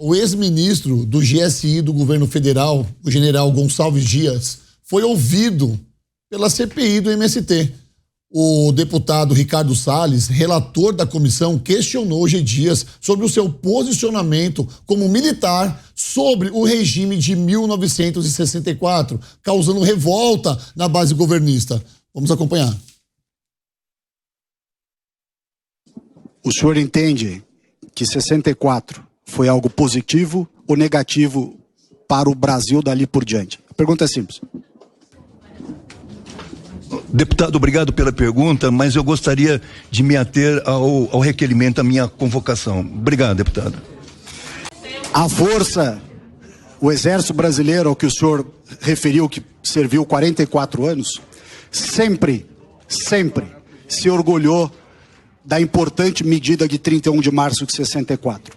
O ex-ministro do GSI do governo federal, o general Gonçalves Dias, foi ouvido pela CPI do MST. O deputado Ricardo Salles, relator da comissão, questionou G. Dias sobre o seu posicionamento como militar sobre o regime de 1964, causando revolta na base governista. Vamos acompanhar. O senhor entende que 64 foi algo positivo ou negativo para o Brasil dali por diante? A pergunta é simples. Deputado, obrigado pela pergunta, mas eu gostaria de me ater ao requerimento, à minha convocação. Obrigado, deputado. A força, o exército brasileiro ao que o senhor referiu, que serviu 44 anos, sempre se orgulhou da importante medida de 31 de março de 64.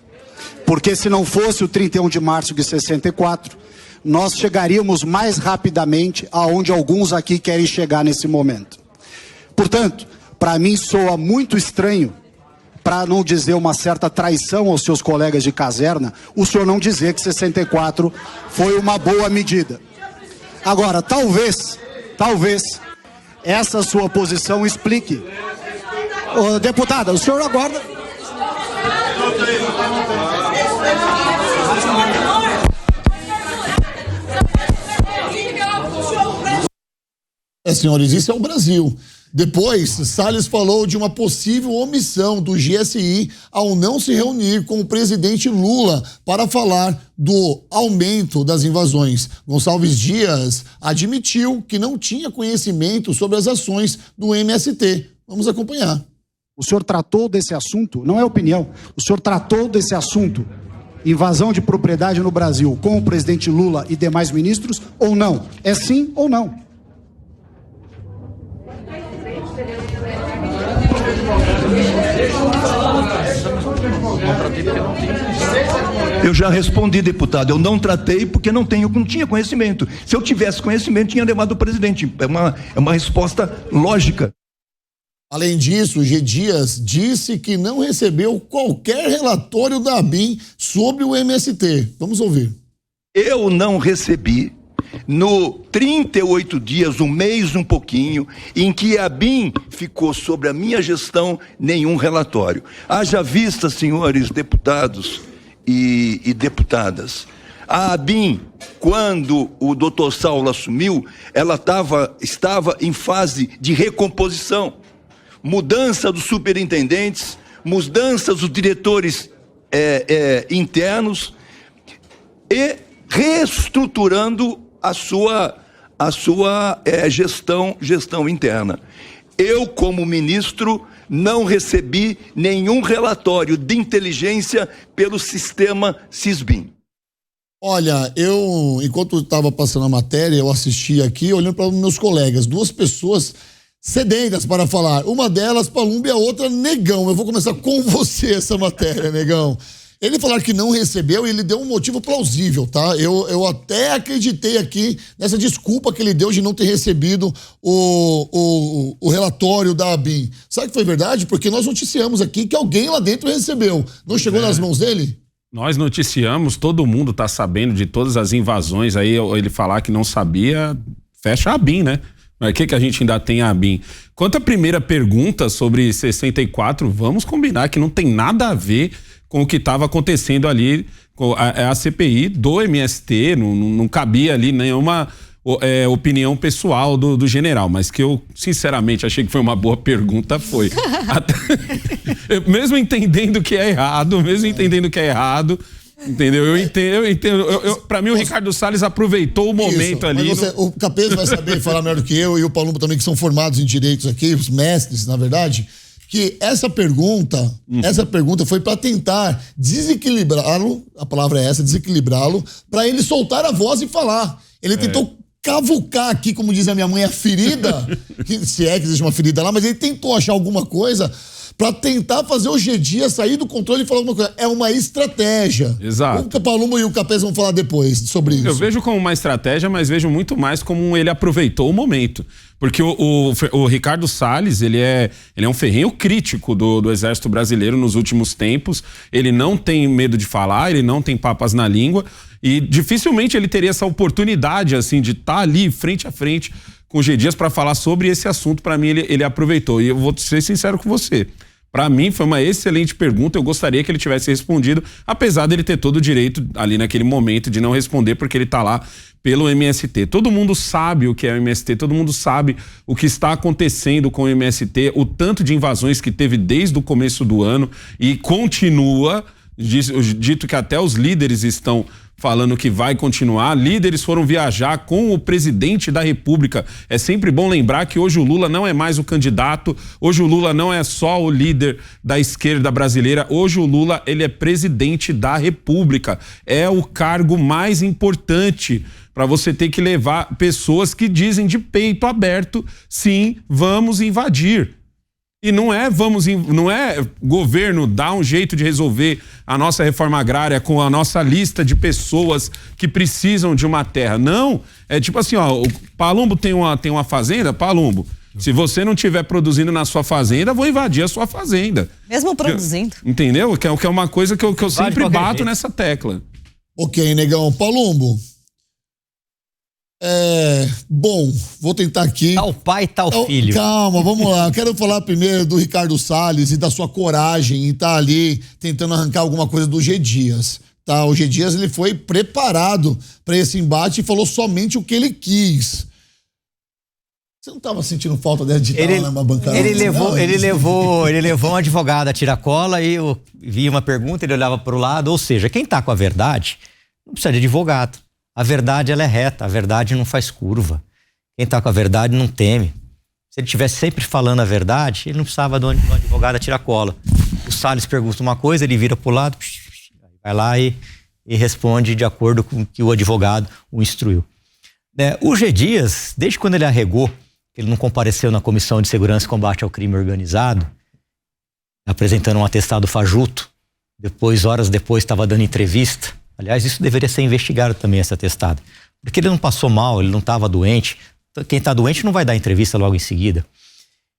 Porque se não fosse o 31 de março de 64, nós chegaríamos mais rapidamente aonde alguns aqui querem chegar nesse momento. Portanto, para mim soa muito estranho, para não dizer uma certa traição aos seus colegas de caserna, o senhor não dizer que 64 foi uma boa medida. Agora, talvez, essa sua posição explique. Ô, deputada, o senhor aguarda. Senhores, isso é o Brasil. Depois, Salles falou de uma possível omissão do GSI ao não se reunir com o presidente Lula para falar do aumento das invasões. Gonçalves Dias admitiu que não tinha conhecimento sobre as ações do MST. Vamos acompanhar. O senhor tratou desse assunto, não é opinião, o senhor tratou desse assunto, invasão de propriedade no Brasil, com o presidente Lula e demais ministros, ou não? É sim ou não? Eu já respondi, deputado, eu não tratei porque não tinha conhecimento. Se eu tivesse conhecimento, tinha levado o presidente. É uma resposta lógica. Além disso, G. Dias disse que não recebeu qualquer relatório da ABIN sobre o MST. Vamos ouvir. Eu não recebi, no 38 dias, um mês, um pouquinho, em que a ABIN ficou sobre a minha gestão, nenhum relatório. Haja vista, senhores deputados e deputadas, a ABIN, quando o doutor Saulo assumiu, ela estava em fase de recomposição. Mudança dos superintendentes, mudança dos diretores internos e reestruturando a sua gestão interna. Eu, como ministro, não recebi nenhum relatório de inteligência pelo sistema SISBIN. Olha, enquanto estava passando a matéria, eu assisti aqui, olhando para meus colegas, duas pessoas sedentas para falar. Uma delas, Palumbi, e a outra, Negão. Eu vou começar com você essa matéria, Negão. Ele falar que não recebeu, ele deu um motivo plausível, tá? Eu até acreditei aqui nessa desculpa que ele deu de não ter recebido o relatório da ABIN. Sabe que foi verdade? Porque nós noticiamos aqui que alguém lá dentro recebeu. Não chegou nas mãos dele? Nós noticiamos, todo mundo tá sabendo de todas as invasões. Aí ele falar que não sabia, fecha a ABIN, né? Mas o que a gente ainda tem a ABIN? Quanto à primeira pergunta sobre 64, vamos combinar que não tem nada a ver com o que estava acontecendo ali, com a CPI do MST, não cabia ali nenhuma opinião pessoal do general, mas que eu sinceramente achei que foi uma boa pergunta, foi. Mesmo entendendo que é errado, entendeu? Eu entendo. Pra mim, o Ricardo Salles aproveitou o momento ali. O Capês vai saber falar melhor do que eu, e o Palumbo também, que são formados em direitos aqui, os mestres, na verdade, que essa pergunta foi para tentar desequilibrá-lo, a palavra é essa, desequilibrá-lo, para ele soltar a voz e falar. Ele tentou cavucar aqui, como diz a minha mãe, a ferida, se é que existe uma ferida lá, mas ele tentou achar alguma coisa pra tentar fazer o G Dias sair do controle e falar alguma coisa. É uma estratégia. Exato. O Palumbo e o Capês vão falar depois sobre isso. Eu vejo como uma estratégia, mas vejo muito mais como ele aproveitou o momento. Porque o Ricardo Salles, ele é um ferrenho crítico do Exército Brasileiro nos últimos tempos. Ele não tem medo de falar, ele não tem papas na língua. E dificilmente ele teria essa oportunidade, assim, de estar ali frente a frente com o G Dias para falar sobre esse assunto. Para mim, ele aproveitou. E eu vou ser sincero com você. Para mim, foi uma excelente pergunta. Eu gostaria que ele tivesse respondido, apesar dele ter todo o direito ali naquele momento de não responder, porque ele tá lá pelo MST. Todo mundo sabe o que é o MST, todo mundo sabe o que está acontecendo com o MST, o tanto de invasões que teve desde o começo do ano e continua, dito que até os líderes estão falando que vai continuar. Líderes foram viajar com o presidente da República. É sempre bom lembrar que hoje o Lula não é mais o candidato, hoje o Lula não é só o líder da esquerda brasileira, hoje o Lula, ele é presidente da República. É o cargo mais importante para você ter que levar pessoas que dizem de peito aberto, sim, vamos invadir. E não é governo dar um jeito de resolver a nossa reforma agrária com a nossa lista de pessoas que precisam de uma terra. Não, é tipo assim, ó, o Palumbo tem uma fazenda, Palumbo, se você não estiver produzindo na sua fazenda, vou invadir a sua fazenda. Mesmo produzindo. Entendeu? Que é uma coisa que eu sempre bato nessa tecla. Ok, negão. Palumbo. Bom, vou tentar aqui. Tal pai, tal filho. Calma, vamos lá. Eu quero falar primeiro do Ricardo Salles e da sua coragem em estar ali tentando arrancar alguma coisa do G Dias. Tá? O G Dias, ele foi preparado para esse embate e falou somente o que ele quis. Você não estava sentindo falta dela de estar lá na bancada? Ele levou um advogado a tiracola e eu vi uma pergunta, ele olhava para o lado, ou seja, quem está com a verdade não precisa de advogado. A verdade, ela é reta, a verdade não faz curva. Quem tá com a verdade não teme. Se ele estivesse sempre falando a verdade, ele não precisava de um advogado a tiracola. O Salles pergunta uma coisa, ele vira pro lado, vai lá e responde de acordo com o que o advogado o instruiu. O G Dias, desde quando ele arregou, ele não compareceu na Comissão de Segurança e Combate ao Crime Organizado, apresentando um atestado fajuto, horas depois, estava dando entrevista. Aliás, isso deveria ser investigado também, esse atestado. Porque ele não passou mal, ele não estava doente. Quem está doente não vai dar entrevista logo em seguida.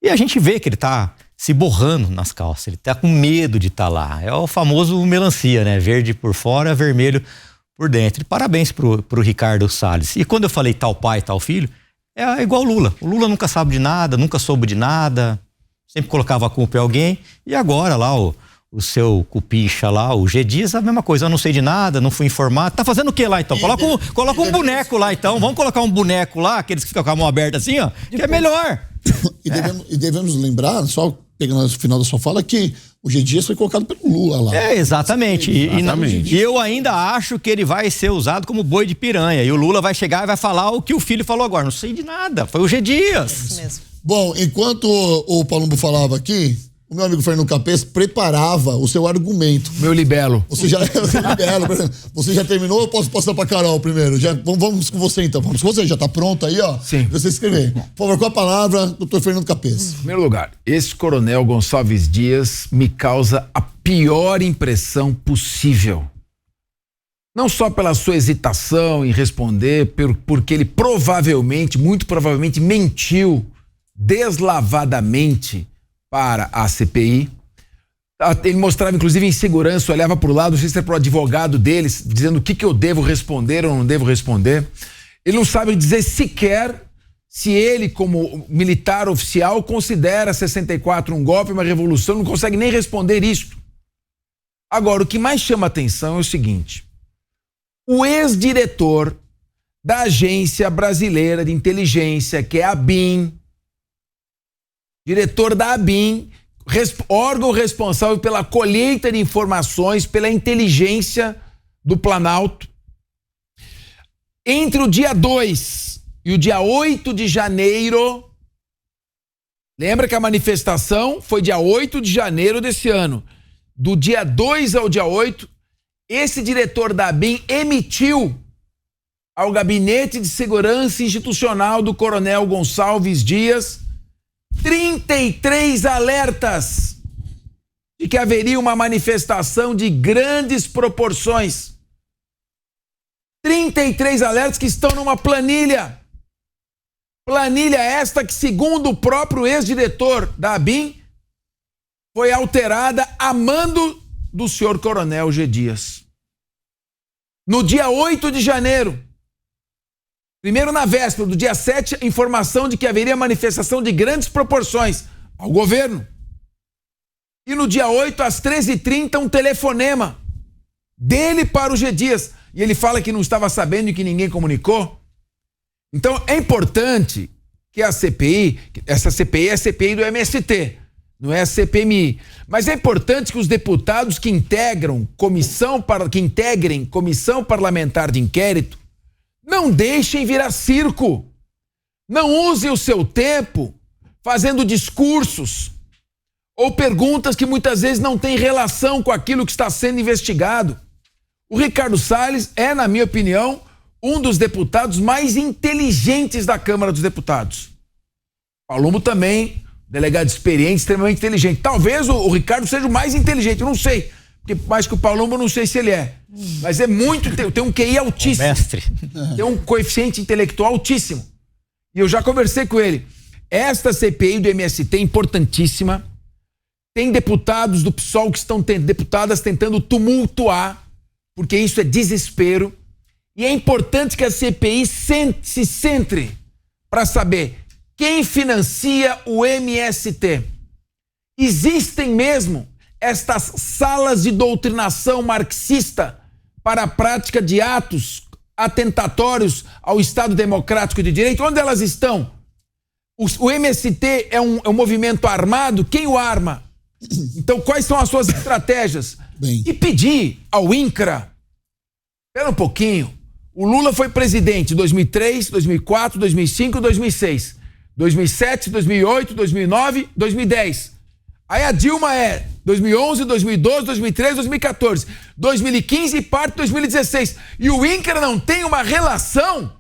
E a gente vê que ele está se borrando nas calças, ele está com medo de estar lá. É o famoso melancia, né? Verde por fora, vermelho por dentro. E parabéns pro Ricardo Salles. E quando eu falei tal pai, tal filho, é igual o Lula. O Lula nunca sabe de nada, nunca soube de nada, sempre colocava a culpa em alguém. E agora lá o seu cupicha lá, o G Dias, a mesma coisa, eu não sei de nada, não fui informado. Tá fazendo o que lá então? Coloca um boneco lá então, vamos colocar um boneco lá, aqueles que ficam com a mão aberta assim, ó, que é melhor. E devemos lembrar, só pegando no final da sua fala, que o G Dias foi colocado pelo Lula lá. Exatamente. E eu ainda acho que ele vai ser usado como boi de piranha, e o Lula vai chegar e vai falar o que o filho falou agora, não sei de nada, foi o G Dias. Isso mesmo. Bom, enquanto o Palumbo falava aqui, o meu amigo Fernando Capês preparava o seu argumento. Meu libelo. Você já terminou ou eu posso passar pra Carol primeiro? Vamos com você então. Vamos com você, já tá pronto aí, ó? Sim. Pra você escrever. Por favor, com a palavra, doutor Fernando Capês. Em primeiro lugar, esse coronel Gonçalves Dias me causa a pior impressão possível. Não só pela sua hesitação em responder, porque ele muito provavelmente mentiu deslavadamente para a CPI. Ele mostrava, inclusive, insegurança, olhava para o lado, não sei se era para o advogado deles, dizendo o que eu devo responder ou não devo responder. Ele não sabe dizer sequer se ele, como militar oficial, considera 64 um golpe, uma revolução, não consegue nem responder isso. Agora, o que mais chama atenção é o seguinte: o ex-diretor da Agência Brasileira de Inteligência, que é a ABIN, diretor da ABIN, órgão responsável pela colheita de informações, pela inteligência do Planalto, entre o dia 2 e o dia 8 de janeiro, lembra que a manifestação foi dia 8 de janeiro desse ano, do dia 2 ao dia 8, esse diretor da ABIN emitiu ao Gabinete de Segurança Institucional do Coronel Gonçalves Dias 33 alertas de que haveria uma manifestação de grandes proporções. 33 alertas que estão numa planilha. Planilha esta que, segundo o próprio ex-diretor da ABIN, foi alterada a mando do senhor Coronel G. Dias. No dia 8 de janeiro, primeiro na véspera do dia 7, a informação de que haveria manifestação de grandes proporções ao governo. E no dia 8, às 13h30, um telefonema dele para o G. Dias. E ele fala que não estava sabendo e que ninguém comunicou. Então é importante que a CPI, essa CPI é a CPI do MST, não é a CPMI. Mas é importante que os deputados que integrem comissão parlamentar de inquérito não deixem virar circo. Não usem o seu tempo fazendo discursos ou perguntas que muitas vezes não têm relação com aquilo que está sendo investigado. O Ricardo Salles é, na minha opinião, um dos deputados mais inteligentes da Câmara dos Deputados. Palumbo também, delegado experiente, extremamente inteligente. Talvez o Ricardo seja o mais inteligente, eu não sei. Porque mais que o Palumbo, eu não sei se ele é. Mas é muito, tem um QI altíssimo. Mestre. Tem um coeficiente intelectual altíssimo. E eu já conversei com ele. Esta CPI do MST é importantíssima. Tem deputados do PSOL que estão deputadas tentando tumultuar, porque isso é desespero. E é importante que a CPI se centre para saber quem financia o MST. Existem mesmo estas salas de doutrinação marxista para a prática de atos atentatórios ao Estado Democrático de Direito? Onde elas estão? O MST é um movimento armado? Quem o arma? Então, quais são as suas estratégias? Bem. E pedir ao INCRA, espera um pouquinho, o Lula foi presidente em 2003, 2004, 2005 e 2006. 2007, 2008, 2009, 2010. Aí a Dilma é 2011, 2012, 2013, 2014, 2015 e parte de 2016. E o INCRA não tem uma relação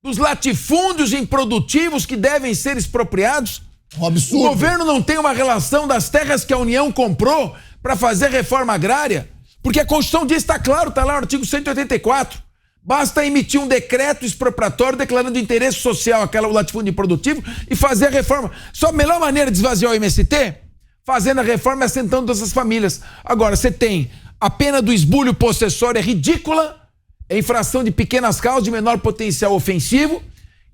dos latifúndios improdutivos que devem ser expropriados? Um absurdo. O governo não tem uma relação das terras que a União comprou para fazer reforma agrária? Porque a Constituição diz, está claro, está lá no artigo 184. Basta emitir um decreto expropriatório declarando interesse social aquele latifúndio improdutivo e fazer a reforma. Só a melhor maneira de esvaziar o MST? Fazendo a reforma e assentando todas as famílias. Agora, você tem a pena do esbulho possessório é ridícula, é infração de pequenas causas de menor potencial ofensivo.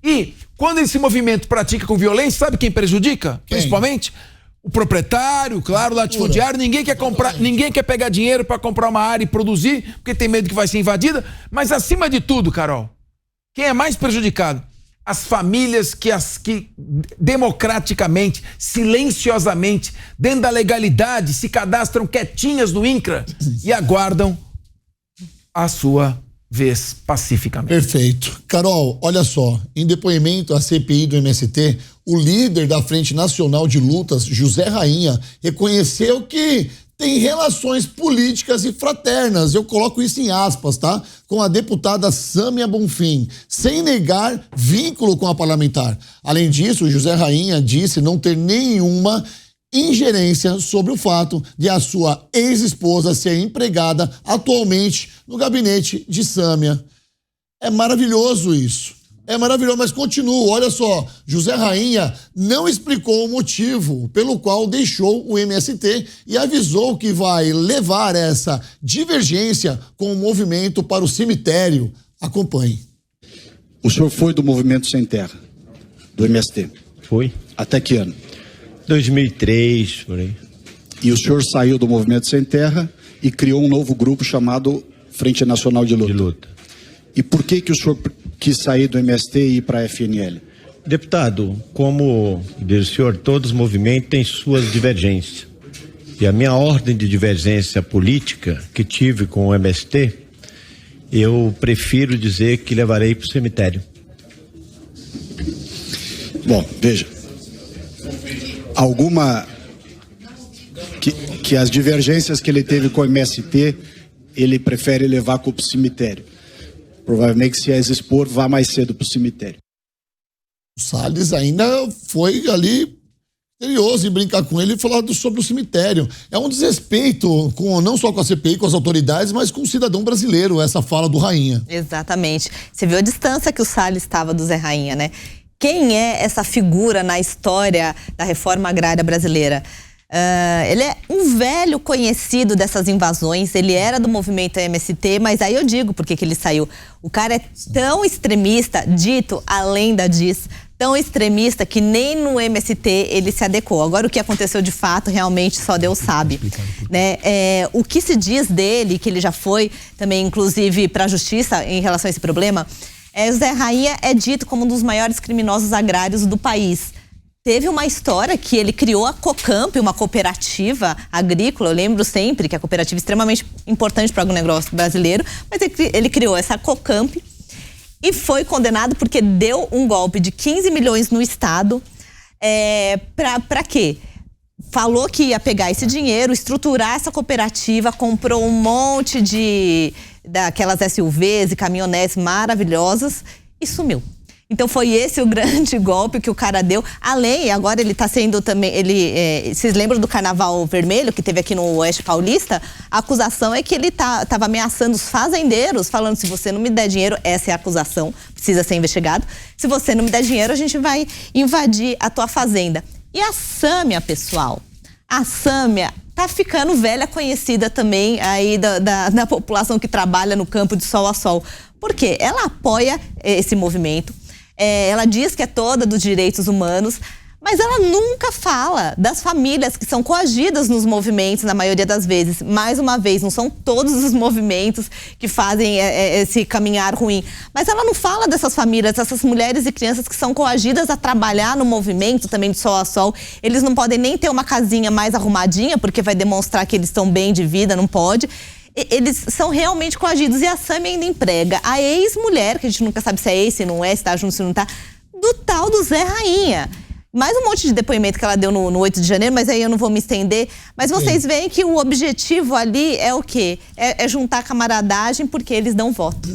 E quando esse movimento pratica com violência, sabe quem prejudica? Quem? Principalmente o proprietário, claro, o latifundiário. Ninguém quer comprar, ninguém quer pegar dinheiro para comprar uma área e produzir, porque tem medo que vai ser invadida. Mas acima de tudo, Carol, quem é mais prejudicado? As famílias que democraticamente, silenciosamente, dentro da legalidade, se cadastram quietinhas no INCRA e aguardam a sua vez pacificamente. Perfeito. Carol, olha só, em depoimento à CPI do MST, o líder da Frente Nacional de Lutas, José Rainha, reconheceu que tem relações políticas e fraternas, eu coloco isso em aspas, tá? Com a deputada Sâmia Bonfim, sem negar vínculo com a parlamentar. Além disso, José Rainha disse não ter nenhuma ingerência sobre o fato de a sua ex-esposa ser empregada atualmente no gabinete de Sâmia. É maravilhoso isso. É maravilhoso, mas continuo. Olha só, José Rainha não explicou o motivo pelo qual deixou o MST e avisou que vai levar essa divergência com o movimento para o cemitério. Acompanhe. O senhor foi do Movimento Sem Terra, do MST? Foi. Até que ano? 2003, por aí. E o senhor saiu do Movimento Sem Terra e criou um novo grupo chamado Frente Nacional de Luta. E por que o senhor quis sair do MST e ir para a FNL? Deputado, como diz o senhor, todos os movimentos têm suas divergências. E a minha ordem de divergência política que tive com o MST, eu prefiro dizer que levarei para o cemitério. Bom, veja. Alguma que as divergências que ele teve com o MST, ele prefere levar para o cemitério. Provavelmente, se as expor, vá mais cedo para o cemitério. O Salles ainda foi ali serioso em brincar com ele e falar sobre o cemitério. É um desrespeito não só com a CPI, com as autoridades, mas com o cidadão brasileiro, essa fala do Rainha. Exatamente. Você viu a distância que o Salles estava do Zé Rainha, né? Quem é essa figura na história da reforma agrária brasileira? Ele é um velho conhecido dessas invasões, ele era do movimento MST, mas aí eu digo por que ele saiu. O cara é tão extremista, dito a lenda diz, tão extremista que nem no MST ele se adequou. Agora o que aconteceu de fato, realmente só Deus sabe, né? O que se diz dele, que ele já foi também inclusive para a justiça em relação a esse problema, o Zé Rainha é dito como um dos maiores criminosos agrários do país. Teve uma história que ele criou a Cocamp, uma cooperativa agrícola. Eu lembro sempre que a cooperativa é extremamente importante para o agronegócio brasileiro, mas ele criou essa Cocamp e foi condenado porque deu um golpe de 15 milhões no Estado. Para quê? Falou que ia pegar esse dinheiro, estruturar essa cooperativa, comprou um monte daquelas SUVs e caminhonetes maravilhosas e sumiu. Então foi esse o grande golpe que o cara deu. Além, agora ele está sendo também, vocês lembram do Carnaval Vermelho que teve aqui no Oeste Paulista? A acusação é que ele estava ameaçando os fazendeiros, falando: se você não me der dinheiro, essa é a acusação, precisa ser investigado. Se você não me der dinheiro, a gente vai invadir a tua fazenda. E a Sâmia, pessoal, a Sâmia tá ficando velha, conhecida também aí da população que trabalha no campo de sol a sol. Por quê? Ela apoia esse movimento. Ela diz que é toda dos direitos humanos, mas ela nunca fala das famílias que são coagidas nos movimentos, na maioria das vezes. Mais uma vez, não são todos os movimentos que fazem esse caminhar ruim, mas ela não fala dessas famílias, dessas mulheres e crianças que são coagidas a trabalhar no movimento também de sol a sol. Eles não podem nem ter uma casinha mais arrumadinha, porque vai demonstrar que eles estão bem de vida, não pode. Eles são realmente coagidos. E a Sâmia ainda emprega a ex-mulher, que a gente nunca sabe se é ex, se não é, se tá junto, se não tá, do tal do Zé Rainha. Mais um monte de depoimento que ela deu no 8 de janeiro, mas aí eu não vou me estender. Mas vocês veem que o objetivo ali é o quê? É juntar camaradagem, porque eles dão voto.